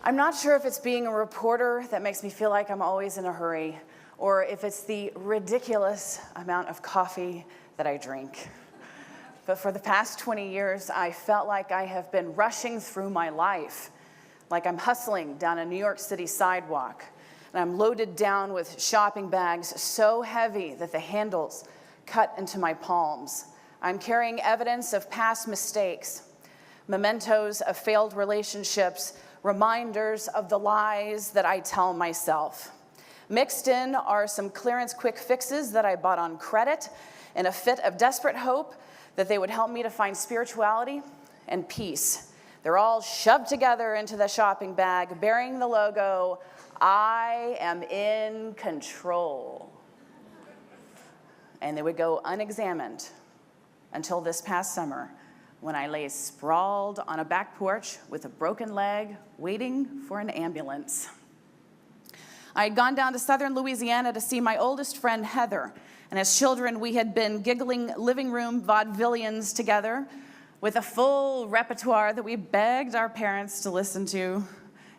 I'm not sure if it's being a reporter that makes me feel like I'm always in a hurry, or if it's the ridiculous amount of coffee that I drink. But for the past 20 years, I felt like I have been rushing through my life, like I'm hustling down a New York City sidewalk, and I'm loaded down with shopping bags so heavy that the handles cut into my palms. I'm carrying evidence of past mistakes, mementos of failed relationships, reminders of the lies that I tell myself. Mixed in are some clearance quick fixes that I bought on credit in a fit of desperate hope that they would help me to find spirituality and peace. They're all shoved together into the shopping bag, bearing the logo, "I am in control." And they would go unexamined until this past summer, when I lay sprawled on a back porch with a broken leg, waiting for an ambulance. I had gone down to southern Louisiana to see my oldest friend, Heather, and as children, we had been giggling living room vaudevillians together with a full repertoire that we begged our parents to listen to.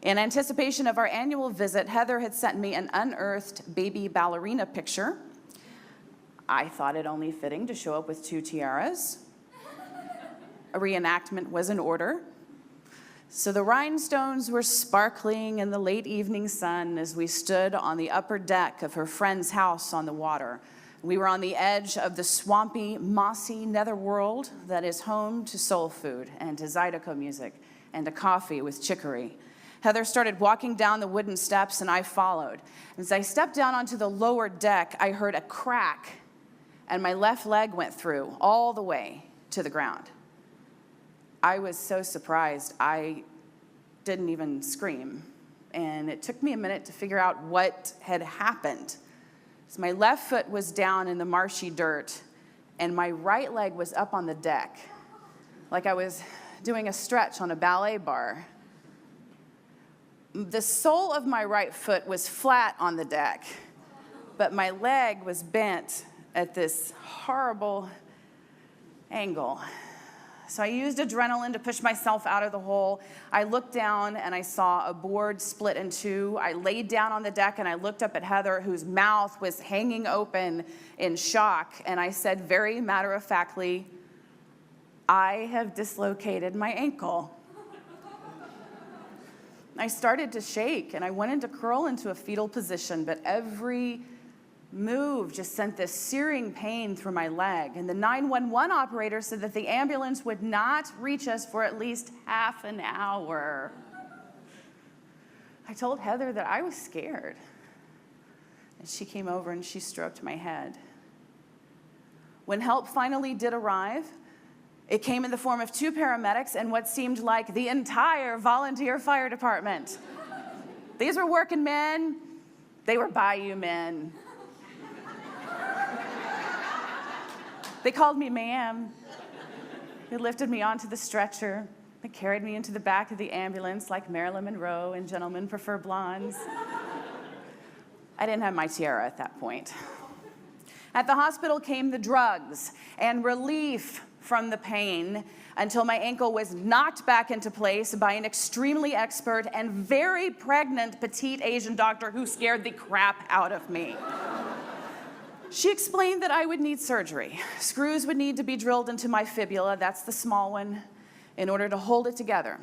In anticipation of our annual visit, Heather had sent me an unearthed baby ballerina picture. I thought it only fitting to show up with 2 tiaras. A reenactment was in order. So the rhinestones were sparkling in the late evening sun as we stood on the upper deck of her friend's house on the water. We were on the edge of the swampy, mossy netherworld that is home to soul food and to Zydeco music and to coffee with chicory. Heather started walking down the wooden steps and I followed. As I stepped down onto the lower deck, I heard a crack and my left leg went through all the way to the ground. I was so surprised, I didn't even scream. And it took me a minute to figure out what had happened. So my left foot was down in the marshy dirt, and my right leg was up on the deck, like I was doing a stretch on a ballet bar. The sole of my right foot was flat on the deck, but my leg was bent at this horrible angle. So I used adrenaline to push myself out of the hole. I looked down and I saw a board split in 2. I laid down on the deck and I looked up at Heather, whose mouth was hanging open in shock. And I said very matter-of-factly, "I have dislocated my ankle." I started to shake and I wanted to curl into a fetal position, but every move just sent this searing pain through my leg. And the 911 operator said that the ambulance would not reach us for at least half an hour. I told Heather that I was scared. And she came over and she stroked my head. When help finally did arrive, it came in the form of 2 paramedics and what seemed like the entire volunteer fire department. These were working men. They were bayou men. They called me ma'am. They lifted me onto the stretcher. They carried me into the back of the ambulance like Marilyn Monroe and Gentlemen Prefer Blondes. I didn't have my tiara at that point. At the hospital came the drugs and relief from the pain until my ankle was knocked back into place by an extremely expert and very pregnant petite Asian doctor who scared the crap out of me. She explained that I would need surgery. Screws would need to be drilled into my fibula, that's the small one, in order to hold it together.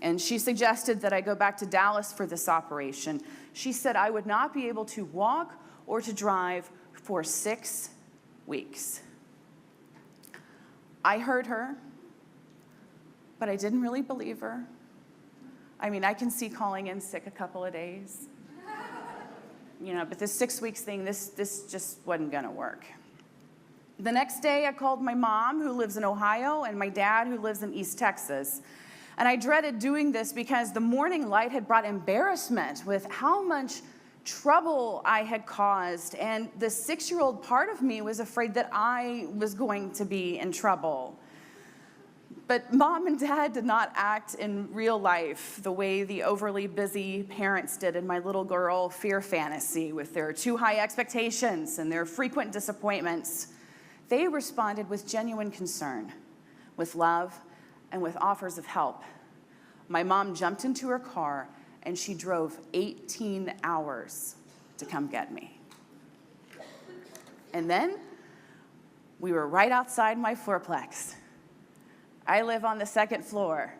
And she suggested that I go back to Dallas for this operation. She said I would not be able to walk or to drive for 6 weeks. I heard her, but I didn't really believe her. I mean, I can see calling in sick a couple of days. But this 6 weeks thing, this just wasn't gonna work. The next day, I called my mom, who lives in Ohio, and my dad, who lives in East Texas. And I dreaded doing this because the morning light had brought embarrassment with how much trouble I had caused, and the 6-year-old part of me was afraid that I was going to be in trouble. But Mom and Dad did not act in real life the way the overly busy parents did in my little girl fear fantasy with their too high expectations and their frequent disappointments. They responded with genuine concern, with love, and with offers of help. My mom jumped into her car and she drove 18 hours to come get me. And then we were right outside my fourplex. I live on the second floor.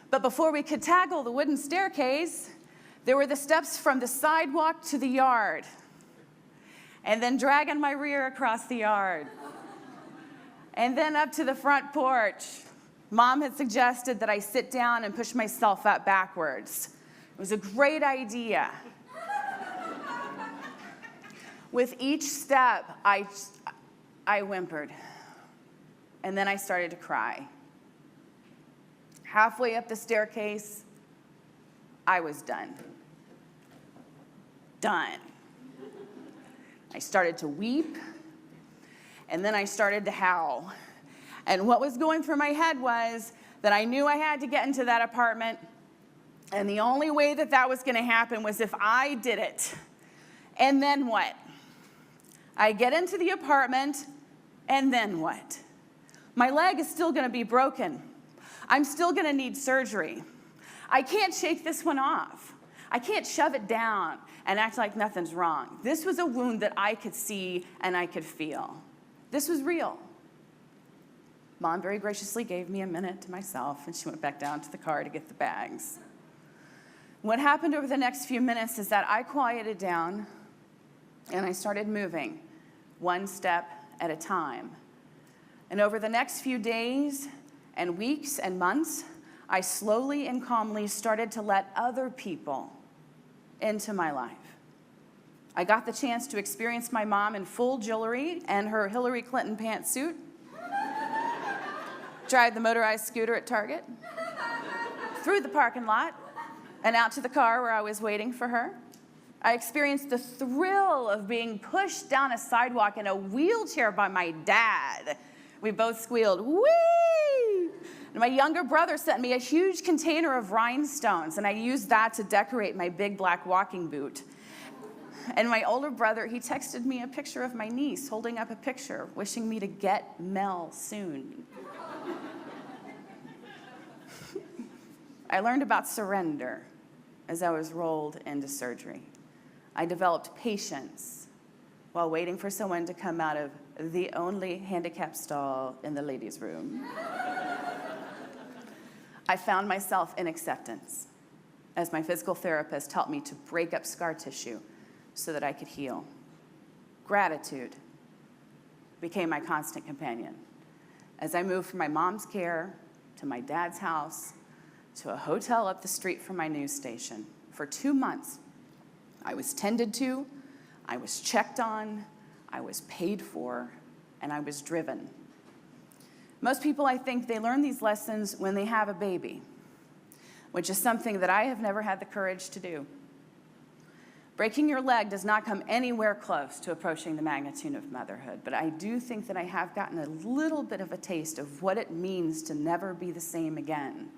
But before we could tackle the wooden staircase, there were the steps from the sidewalk to the yard, and then dragging my rear across the yard, and then up to the front porch. Mom had suggested that I sit down and push myself up backwards. It was a great idea. With each step, I whimpered, and then I started to cry. Halfway up the staircase, I was done. Done. I started to weep, and then I started to howl. And what was going through my head was that I knew I had to get into that apartment, and the only way that that was going to happen was if I did it. And then what? I get into the apartment, and then what? My leg is still going to be broken. I'm still going to need surgery. I can't shake this one off. I can't shove it down and act like nothing's wrong. This was a wound that I could see and I could feel. This was real. Mom very graciously gave me a minute to myself, and she went back down to the car to get the bags. What happened over the next few minutes is that I quieted down, and I started moving one step at a time. And over the next few days and weeks and months, I slowly and calmly started to let other people into my life. I got the chance to experience my mom in full jewelry and her Hillary Clinton pantsuit. Tried the motorized scooter at Target. Through the parking lot and out to the car where I was waiting for her. I experienced the thrill of being pushed down a sidewalk in a wheelchair by my dad. We both squealed, "Whee!" And my younger brother sent me a huge container of rhinestones, and I used that to decorate my big black walking boot. And my older brother, he texted me a picture of my niece holding up a picture, wishing me to get Mel soon. I learned about surrender as I was rolled into surgery. I developed patience while waiting for someone to come out of the only handicapped stall in the ladies' room. I found myself in acceptance as my physical therapist helped me to break up scar tissue so that I could heal. Gratitude became my constant companion as I moved from my mom's care to my dad's house to a hotel up the street from my news station. For 2 months, I was tended to, I was checked on, I was paid for, and I was driven. Most people, I think, they learn these lessons when they have a baby, which is something that I have never had the courage to do. Breaking your leg does not come anywhere close to approaching the magnitude of motherhood, but I do think that I have gotten a little bit of a taste of what it means to never be the same again.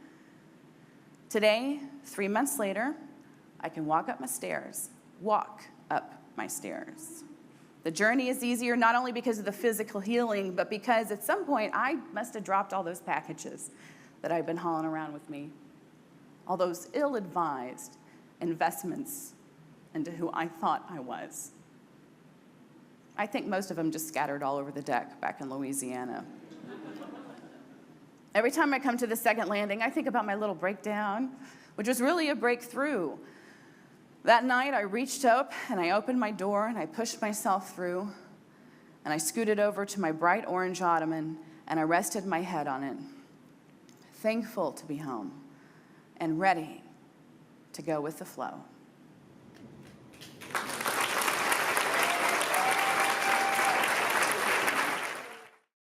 Today, 3 months later, I can walk up my stairs. The journey is easier not only because of the physical healing, but because at some point I must have dropped all those packages that I've been hauling around with me. All those ill-advised investments into who I thought I was. I think most of them just scattered all over the deck back in Louisiana. Every time I come to the second landing, I think about my little breakdown, which was really a breakthrough. That night, I reached up and I opened my door and I pushed myself through and I scooted over to my bright orange ottoman and I rested my head on it, thankful to be home and ready to go with the flow.